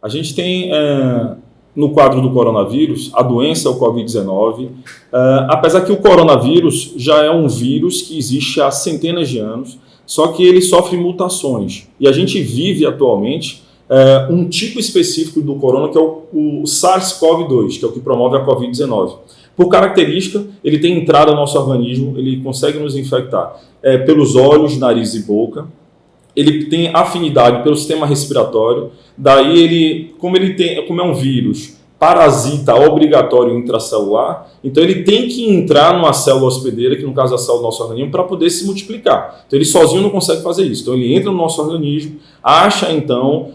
A gente tem, no quadro do coronavírus, a doença é o Covid-19, apesar que o coronavírus já é um vírus que existe há centenas de anos, só que ele sofre mutações. E a gente vive atualmente um tipo específico do corona, que é o SARS-CoV-2, que é o que promove a Covid-19. Por característica, ele tem entrada no nosso organismo, ele consegue nos infectar pelos olhos, nariz e boca. Ele tem afinidade pelo sistema respiratório, daí como é um vírus parasita obrigatório intracelular, então ele tem que entrar numa célula hospedeira, que no caso é a célula do nosso organismo, para poder se multiplicar. Então ele sozinho não consegue fazer isso. Então ele entra no nosso organismo, acha então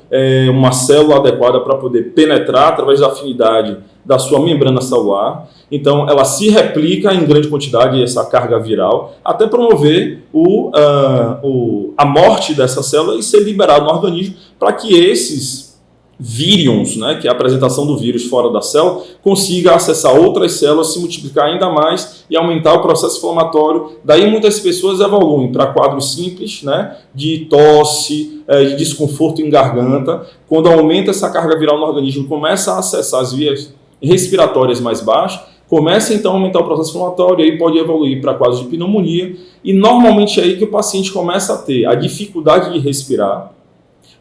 uma célula adequada para poder penetrar através da afinidade da sua membrana celular. Então ela se replica em grande quantidade, essa carga viral, até promover a morte dessa célula e ser liberado no organismo para que esses virions, né, que é a apresentação do vírus fora da célula, consiga acessar outras células, se multiplicar ainda mais e aumentar o processo inflamatório. Daí muitas pessoas evoluem para quadros simples, né, de tosse, de desconforto em garganta. Quando aumenta essa carga viral no organismo, começa a acessar as vias respiratórias mais baixas, começa então a aumentar o processo inflamatório e aí pode evoluir para quadros de pneumonia. E normalmente é aí que o paciente começa a ter a dificuldade de respirar.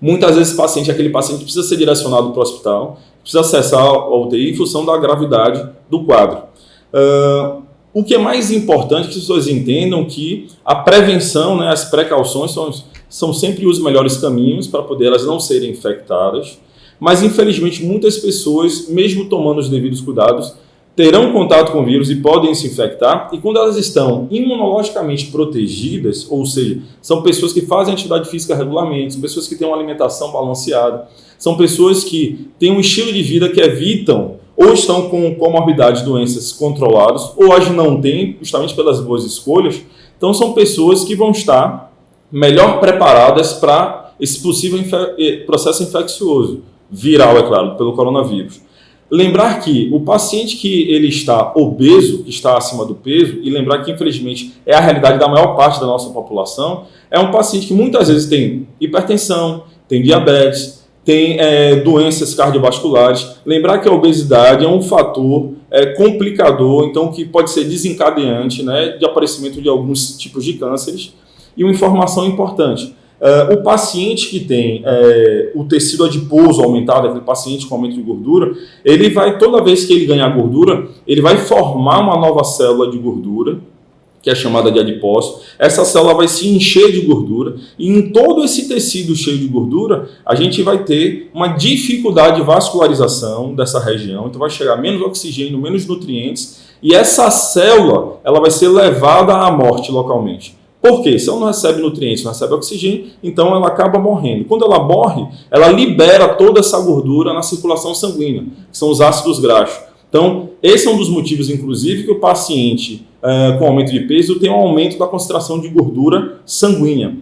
Muitas vezes aquele paciente precisa ser direcionado para o hospital, precisa acessar a UTI em função da gravidade do quadro. O que é mais importante é que as pessoas entendam que a prevenção, né, as precauções são sempre os melhores caminhos para poder elas não serem infectadas, mas infelizmente muitas pessoas, mesmo tomando os devidos cuidados, terão contato com o vírus e podem se infectar, e quando elas estão imunologicamente protegidas, ou seja, são pessoas que fazem atividade física regularmente, são pessoas que têm uma alimentação balanceada, são pessoas que têm um estilo de vida que evitam ou estão com comorbidades, doenças controladas, ou as não têm, justamente pelas boas escolhas. Então são pessoas que vão estar melhor preparadas para esse possível processo infeccioso, viral, é claro, pelo coronavírus. Lembrar que o paciente que ele está obeso, que está acima do peso, e lembrar que infelizmente é a realidade da maior parte da nossa população, é um paciente que muitas vezes tem hipertensão, tem diabetes, tem doenças cardiovasculares. Lembrar que a obesidade é um fator complicador, então que pode ser desencadeante, né, de aparecimento de alguns tipos de cânceres. E uma informação importante: o paciente que tem o tecido adiposo aumentado, aquele paciente com aumento de gordura, ele vai, toda vez que ele ganhar gordura, ele vai formar uma nova célula de gordura, que é chamada de adipócito. Essa célula vai se encher de gordura, e em todo esse tecido cheio de gordura, a gente vai ter uma dificuldade de vascularização dessa região, então vai chegar menos oxigênio, menos nutrientes, e essa célula ela vai ser levada à morte localmente. Por quê? Se ela não recebe nutrientes, não recebe oxigênio, então ela acaba morrendo. Quando ela morre, ela libera toda essa gordura na circulação sanguínea, que são os ácidos graxos. Então, esse é um dos motivos, inclusive, que o paciente com aumento de peso tem um aumento da concentração de gordura sanguínea.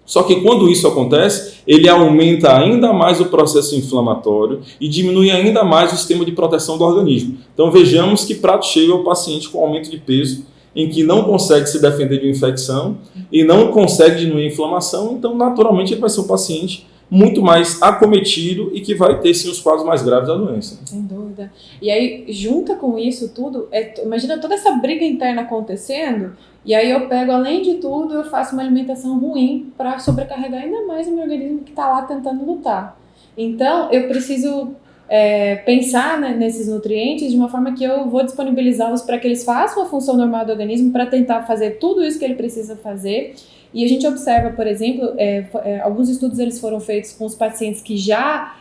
Só que quando isso acontece, ele aumenta ainda mais o processo inflamatório e diminui ainda mais o sistema de proteção do organismo. Então, vejamos que prato cheio é o paciente com aumento de peso, em que não consegue se defender de uma infecção e não consegue diminuir a inflamação, então naturalmente ele vai ser um paciente muito mais acometido e que vai ter sim os quadros mais graves da doença. Sem dúvida. E aí, junta com isso tudo, imagina toda essa briga interna acontecendo, e aí eu pego, além de tudo, eu faço uma alimentação ruim para sobrecarregar ainda mais o meu organismo que está lá tentando lutar. Então, eu preciso pensar, né, nesses nutrientes de uma forma que eu vou disponibilizá-los para que eles façam a função normal do organismo, para tentar fazer tudo isso que ele precisa fazer. E a gente observa, por exemplo, alguns estudos eles foram feitos com os pacientes que já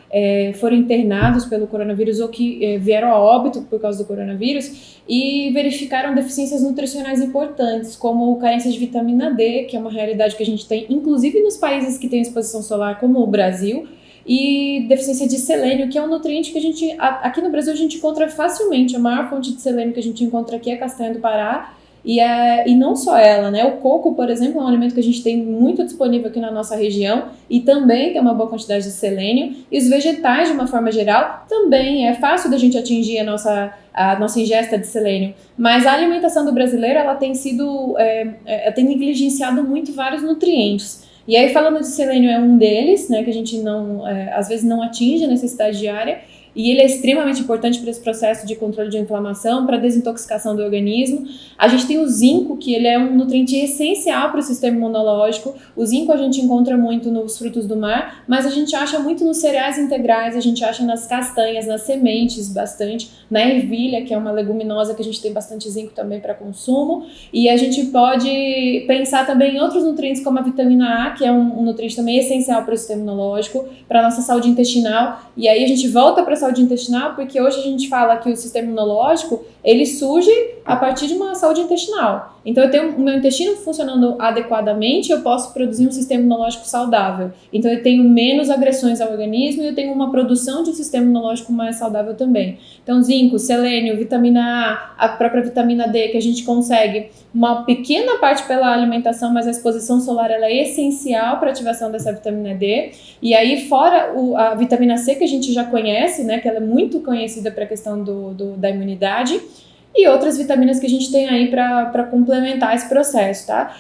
foram internados pelo coronavírus ou que vieram a óbito por causa do coronavírus e verificaram deficiências nutricionais importantes, como carência de vitamina D, que é uma realidade que a gente tem, inclusive nos países que têm exposição solar, como o Brasil, e deficiência de selênio, que é um nutriente que a gente, aqui no Brasil, a gente encontra facilmente. A maior fonte de selênio que a gente encontra aqui é a castanha do Pará, e não só ela, né? O coco, por exemplo, é um alimento que a gente tem muito disponível aqui na nossa região e também tem uma boa quantidade de selênio. E os vegetais, de uma forma geral, também é fácil da gente atingir a nossa ingesta de selênio. Mas a alimentação do brasileiro, ela tem sido, tem negligenciado muito vários nutrientes. E aí, falando de selênio, é um deles, né, que a gente não, às vezes não atinge a necessidade diária, e ele é extremamente importante para esse processo de controle de inflamação, para a desintoxicação do organismo. A gente tem o zinco, que ele é um nutriente essencial para o sistema imunológico. O zinco a gente encontra muito nos frutos do mar, mas a gente acha muito nos cereais integrais, a gente acha nas castanhas, nas sementes bastante, na ervilha, que é uma leguminosa que a gente tem bastante zinco também para consumo. E a gente pode pensar também em outros nutrientes, como a vitamina A, que é um nutriente também essencial para o sistema imunológico, para a nossa saúde intestinal. E aí a gente volta para a saúde intestinal, porque hoje a gente fala que o sistema imunológico, ele surge a partir de uma saúde intestinal. Então, eu tenho o meu intestino funcionando adequadamente, eu posso produzir um sistema imunológico saudável. Então, eu tenho menos agressões ao organismo e eu tenho uma produção de um sistema imunológico mais saudável também. Então, zinco, selênio, vitamina A, a própria vitamina D, que a gente consegue uma pequena parte pela alimentação, mas a exposição solar ela é essencial para a ativação dessa vitamina D. E aí, fora a vitamina C, que a gente já conhece, né, que ela é muito conhecida para a questão da imunidade, e outras vitaminas que a gente tem aí para complementar esse processo, tá?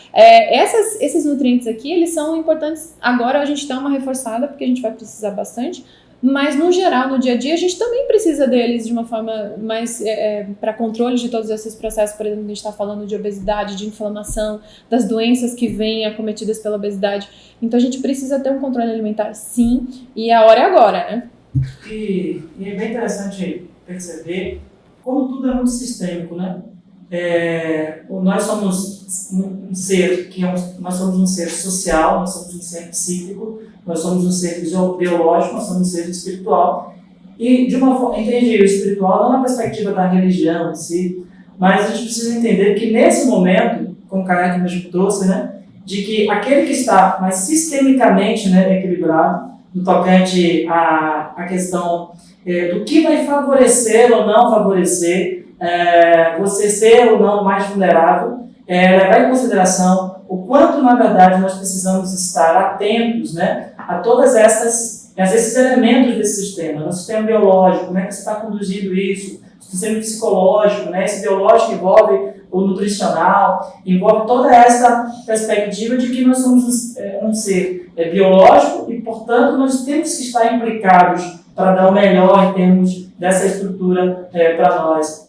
Esses nutrientes aqui, eles são importantes. Agora a gente dá uma reforçada, porque a gente vai precisar bastante, mas no geral, no dia a dia, a gente também precisa deles de uma forma mais para controle de todos esses processos. Por exemplo, a gente está falando de obesidade, de inflamação, das doenças que vêm acometidas pela obesidade. Então a gente precisa ter um controle alimentar, sim, e a hora é agora, né? E é bem interessante perceber como tudo é muito sistêmico, né? Nós somos um ser nós somos um ser social, nós somos um ser psíquico, nós somos um ser biológico, nós somos um ser espiritual. E de uma forma, entende o espiritual não na perspectiva da religião em si, mas a gente precisa entender que nesse momento, como o Kardec mesmo trouxe, né, de que aquele que está mais sistemicamente, né, equilibrado, no tocante à questão do que vai favorecer ou não favorecer você ser ou não mais vulnerável, levar em consideração o quanto, na verdade, nós precisamos estar atentos, né, a todas esses elementos desse sistema, no sistema biológico, como é que você está conduzindo isso, o sistema psicológico, né, esse biológico envolve o nutricional, envolve toda essa perspectiva de que nós somos um ser biológico e, portanto, nós temos que estar implicados para dar o melhor em termos dessa estrutura para nós.